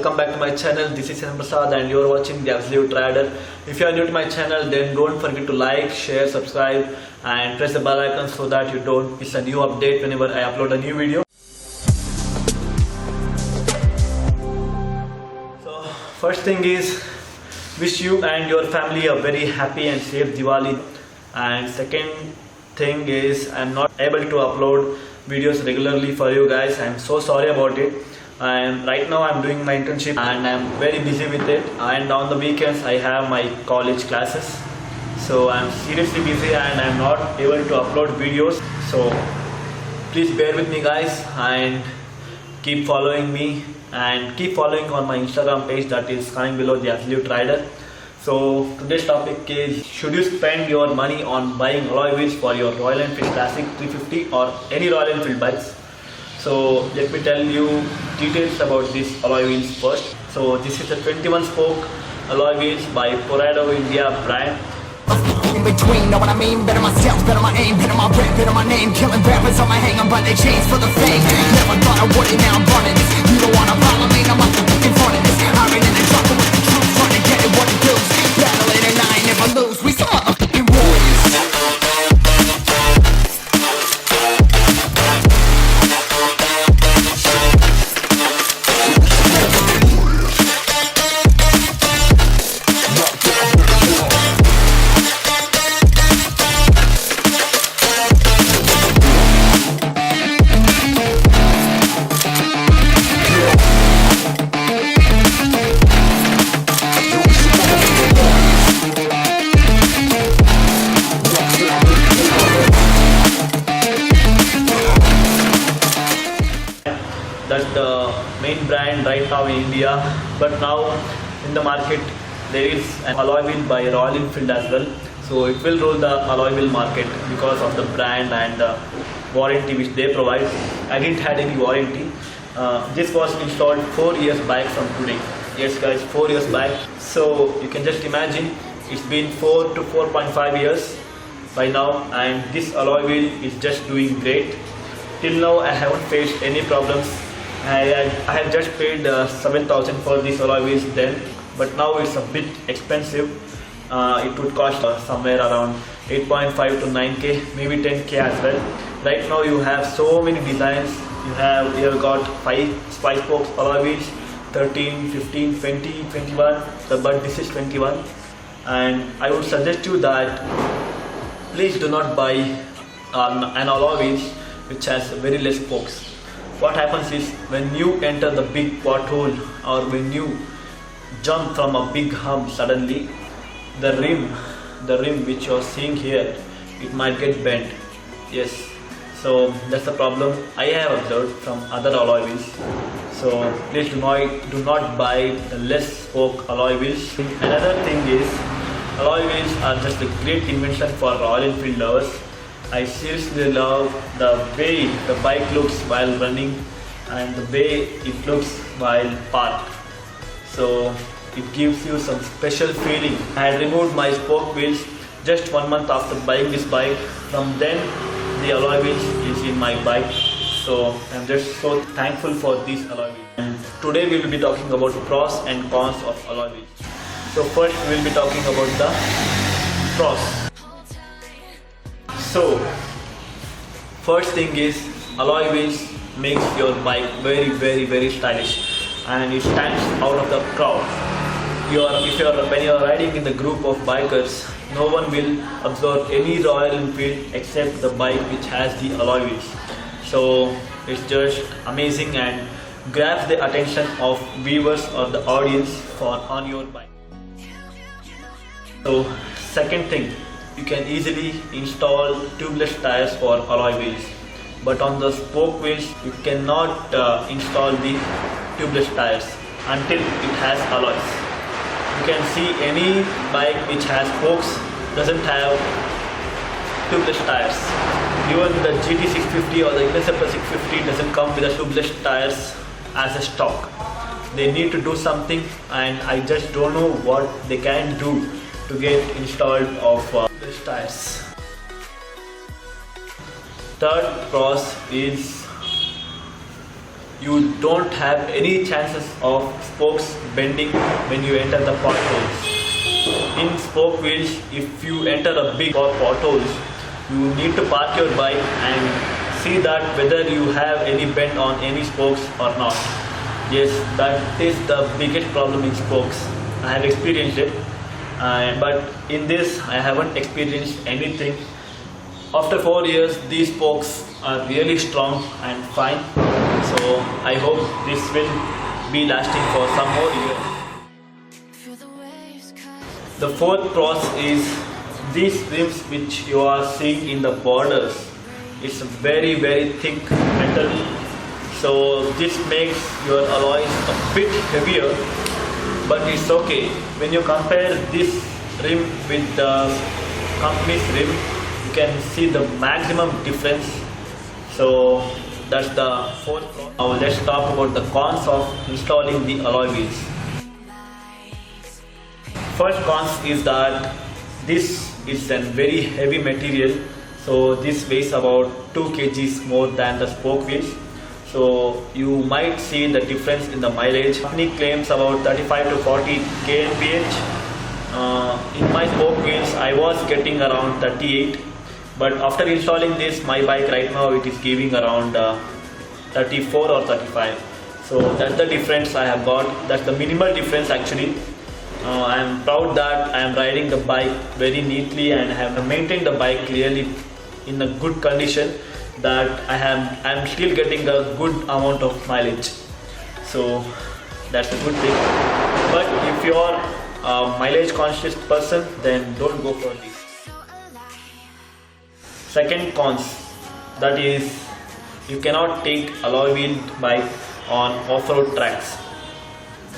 welcome back to my channel. This is Prasad and you are watching the Absolute Trader. If you are new to my channel, then don't forget to like, share, subscribe and press the bell icon so that you don't miss a new update whenever I upload a new video. So first thing is, wish you and your family a very happy and safe Diwali. And second thing is, I am not able to upload videos regularly for you guys. I am so sorry about it. And right now I'm doing my internship and I'm very busy with it, and on the weekends I have my college classes, so I'm seriously busy and I'm not able to upload videos. So please bear with me guys and keep following me and keep following on my Instagram page that is coming below, the Absolute Trader. So today's topic is, should you spend your money on buying alloy wheels for your Royal Enfield Classic 350 or any Royal Enfield bikes? So let me tell you details about these alloy wheels first. So this is a 21 spoke alloy wheels by Porado India brand. In between, know what I mean? Better myself, better my aim, better my rep, better my name. Killing rappers on my hang, I'm by their chains for the fame. Never thought I would it, now I'm running this. You don't wanna follow me, I'm up in front of this. Iron in the jungle with the troops, trying to get it what it does. Battle it and I ain't never lose, we some motherfucking warriors. That's the main brand right now in India, but now in the market there is an alloy wheel by Royal Enfield as well. So it will rule the alloy wheel market because of the brand and the warranty which they provide. I didn't had any warranty. This was installed 4 years back from today. Yes guys, 4 years back. So you can just imagine, it's been 4 to 4.5 years by now, and this alloy wheel is just doing great. Till now I haven't faced any problems. I have just paid 7,000 for these alloy wheels then, but now it's a bit expensive. It would cost somewhere around 8.5 to 9k, maybe 10k as well. Right now you have so many designs. You have got 5 spokes alloy wheels, 13, 15, 20, 21, but this is 21. And I would suggest you that please do not buy an alloy wheels which has very less spokes. What happens is, when you enter the big pothole or when you jump from a big hump, suddenly the rim which you are seeing here, it might get bent. Yes, so that's the problem I have observed from other alloy wheels. So please do not buy the less spoke alloy wheels. Another thing is, alloy wheels are just a great invention for Royal Enfield lovers. I seriously love the way the bike looks while running and the way it looks while parked. So it gives you some special feeling. I had removed my spoke wheels just 1 month after buying this bike. From then the alloy wheels is in my bike. So I'm just so thankful for these alloy wheels. And today we will be talking about pros and cons of alloy wheels. So first we will be talking about the pros. So first thing is, alloy wheels makes your bike very stylish and it stands out of the crowd. When you are riding in the group of bikers, no one will observe any Royal Enfield except the bike which has the alloy wheels. So it's just amazing and grabs the attention of viewers or the audience on your bike. So second thing, you can easily install tubeless tires for alloy wheels, but on the spoke wheels you cannot install the tubeless tires until it has alloys. You can see any bike which has spokes doesn't have tubeless tires. Even the GT650 or the Interceptor 650 doesn't come with the tubeless tires as a stock. They need to do something, and I just don't know what they can do to get installed of tubeless tires. Third pros is you don't have any chances of spokes bending when you enter the potholes. In spoke wheels, if you enter a big potholes, you need to park your bike and see that whether you have any bend on any spokes or not. Yes, that is the biggest problem in spokes. I have experienced it, but in this I haven't experienced anything. After 4 years, these spokes are really strong and fine. So I hope this will be lasting for some more years. The fourth pros is these rims which you are seeing in the borders. It's very thick metal. So this makes your alloys a bit heavier, but it's okay. When you compare this rim with the company's rim, you can see the maximum difference. So that's the fourth pro. Now let's talk about the cons of installing the alloy wheels. First cons is that this is a very heavy material. So this weighs about 2 kgs more than the spoke wheels. So you might see the difference in the mileage. Company claims about 35 to 40 kmph. In my spoke wheels, I was getting around 38. But after installing this, my bike right now it is giving around 34 or 35. So that's the difference I have got. That's the minimal difference actually. I am proud that I am riding the bike very neatly and have maintained the bike clearly in a good condition, that I am still getting a good amount of mileage. So that's a good thing. But if you are a mileage conscious person, then don't go for this. Second cons, that is you cannot take alloy wheel bike on off-road tracks,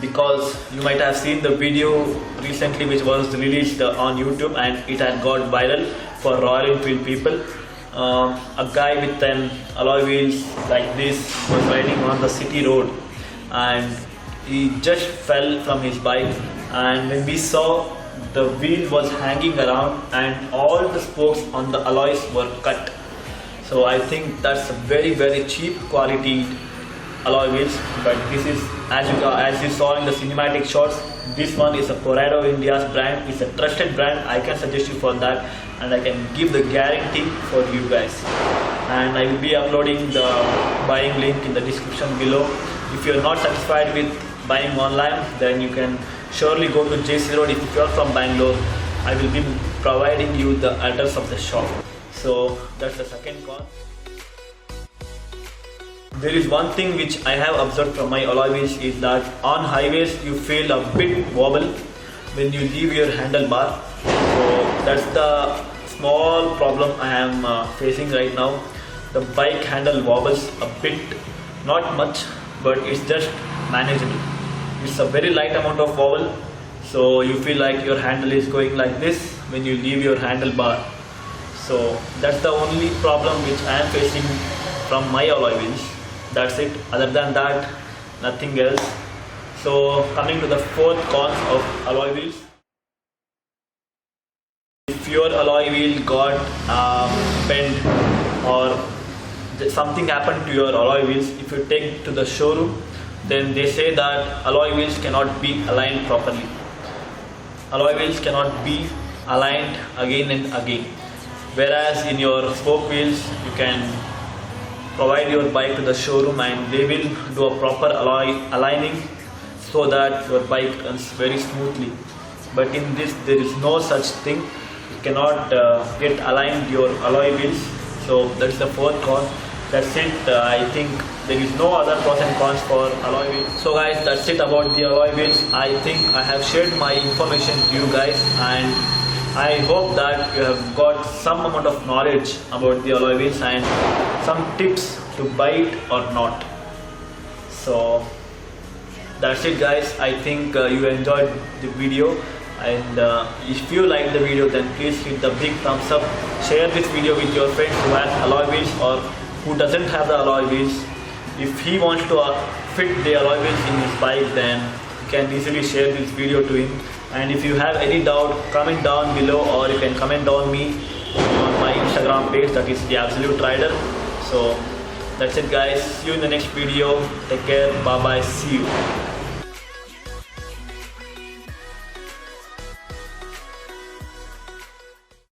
because you might have seen the video recently which was released on YouTube and it had got viral for Royal Enfield people. A guy with an alloy wheels like this was riding on the city road and he just fell from his bike, and when we saw, the wheel was hanging around and all the spokes on the alloys were cut. So I think that's a very cheap quality alloy wheels. But this is, as you saw in the cinematic shots, this one is a Corrado India's brand. It's a trusted brand. I can suggest you for that, and I can give the guarantee for you guys. And I will be uploading the buying link in the description below. If you're not satisfied with buying online, then you can surely go to JC Road. If you're from Bangalore, I will be providing you the address of the shop. So that's the second con. There is one thing which I have observed from my alloy wheels is that on highways you feel a bit wobble when you leave your handlebar. So that's the small problem I am facing right now. The bike handle wobbles a bit, not much, but it's just manageable. It's a very light amount of wobble, so you feel like your handle is going like this when you leave your handlebar. So that's the only problem which I am facing from my alloy wheels. That's it. Other than that, nothing else. So coming to the fourth cons of alloy wheels. If your alloy wheel got bent or something happened to your alloy wheels, if you take it to the showroom, then they say that alloy wheels cannot be aligned properly. Alloy wheels cannot be aligned again and again. Whereas in your spoke wheels, you can provide your bike to the showroom and they will do a proper alloy aligning so that your bike runs very smoothly. But in this, there is no such thing. You cannot get aligned your alloy wheels. So that's the fourth con. That's it. I think there is no other pros and cons for alloy wheels. So guys, that's it about the alloy wheels. I think I have shared my information to you guys, and I hope that you have got some amount of knowledge about the alloy wheels and some tips to buy it or not. So that's it guys. I think you enjoyed the video, and if you like the video, then please hit the big thumbs up. Share this video with your friend who has alloy wheels or who doesn't have the alloy wheels. If he wants to fit the alloy wheels in his bike, then you can easily share this video to him. And if you have any doubt, comment down below, or you can comment on me on my Instagram page, that is the Absolute Rider. So That's it guys. See you in the next video. Take care. Bye bye. See you.